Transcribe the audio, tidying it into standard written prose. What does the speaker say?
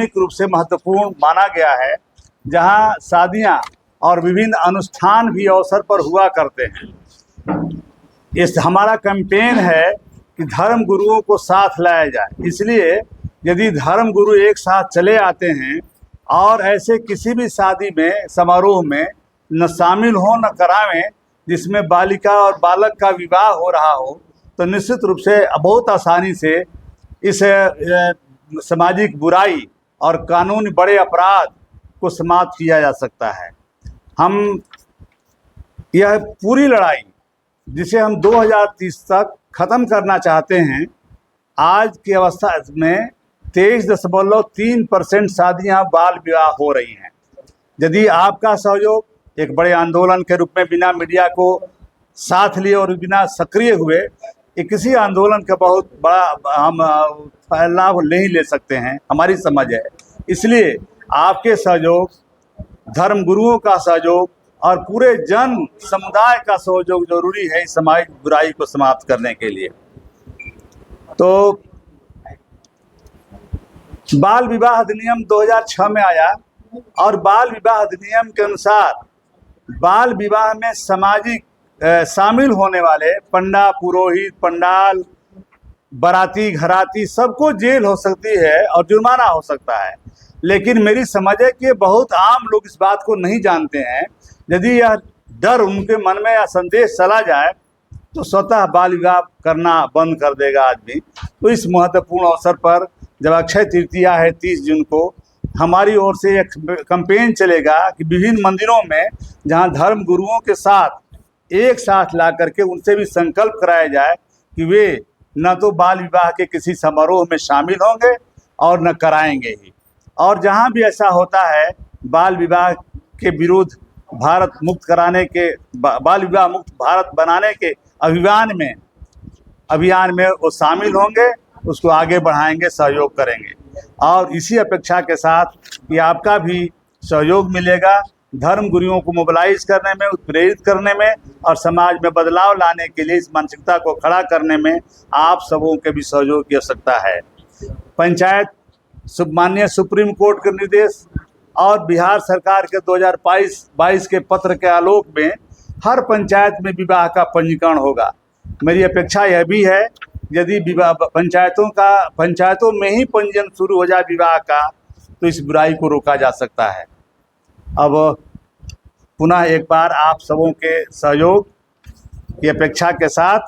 रूप से महत्वपूर्ण माना गया है, जहां शादियां और विभिन्न अनुष्ठान भी अवसर पर हुआ करते हैं। इस हमारा कैंपेन है कि धर्म गुरुओं को साथ लाया जाए। इसलिए यदि धर्म गुरु एक साथ चले आते हैं और ऐसे किसी भी शादी में, समारोह में न शामिल हो, न करावें जिसमें बालिका और बालक का विवाह हो रहा हो, तो निश्चित रूप से बहुत आसानी से इस सामाजिक बुराई और कानूनी बड़े अपराध को समाप्त किया जा सकता है। हम यह पूरी लड़ाई जिसे हम 2030 तक ख़त्म करना चाहते हैं, आज की अवस्था में 23.3% शादियां बाल विवाह हो रही हैं। यदि आपका सहयोग एक बड़े आंदोलन के रूप में बिना मीडिया को साथ लिए और बिना सक्रिय हुए किसी आंदोलन का बहुत बड़ा हम लाभ नहीं ले सकते हैं, हमारी समझ है। इसलिए आपके सहयोग, धर्म गुरुओं का सहयोग और पूरे जन समुदाय का सहयोग जरूरी है इस सामाजिक बुराई को समाप्त करने के लिए। तो बाल विवाह अधिनियम 2006 में आया और बाल विवाह अधिनियम के अनुसार बाल विवाह में सामाजिक शामिल होने वाले पंडा, पुरोहित, पंडाल, बाराती, घराती सबको जेल हो सकती है और जुर्माना हो सकता है। लेकिन मेरी समझ है कि बहुत आम लोग इस बात को नहीं जानते हैं। यदि यह डर उनके मन में या संदेश चला जाए तो स्वतः बाल विवाह करना बंद कर देगा आदमी। तो इस महत्वपूर्ण अवसर पर जब अक्षय तृतीया है 30 जून को, हमारी ओर से एक कैंपेन चलेगा कि विभिन्न मंदिरों में जहां धर्म गुरुओं के साथ एक साथ ला करके उनसे भी संकल्प कराया जाए कि वे न तो बाल विवाह के किसी समारोह में शामिल होंगे और न कराएंगे ही। और जहां भी ऐसा होता है, बाल विवाह के विरुद्ध भारत मुक्त कराने के, बाल विवाह मुक्त भारत बनाने के अभियान में वो शामिल होंगे, उसको आगे बढ़ाएंगे, सहयोग करेंगे। और इसी अपेक्षा के साथ कि आपका भी सहयोग मिलेगा धर्म गुरुओं को मोबिलाइज करने में, उत्प्रेरित करने में और समाज में बदलाव लाने के लिए इस मानसिकता को खड़ा करने में आप सबों के भी सहयोग की आवश्यकता है। पंचायत माननीय सुप्रीम कोर्ट के निर्देश और बिहार सरकार के 2022 के पत्र के आलोक में हर पंचायत में विवाह का पंजीकरण होगा। मेरी अपेक्षा यह भी है, यदि विवाह पंचायतों में ही पंजीयन शुरू हो जाए विवाह का, तो इस बुराई को रोका जा सकता है। अब पुनः एक बार आप सबों के सहयोग की अपेक्षा के साथ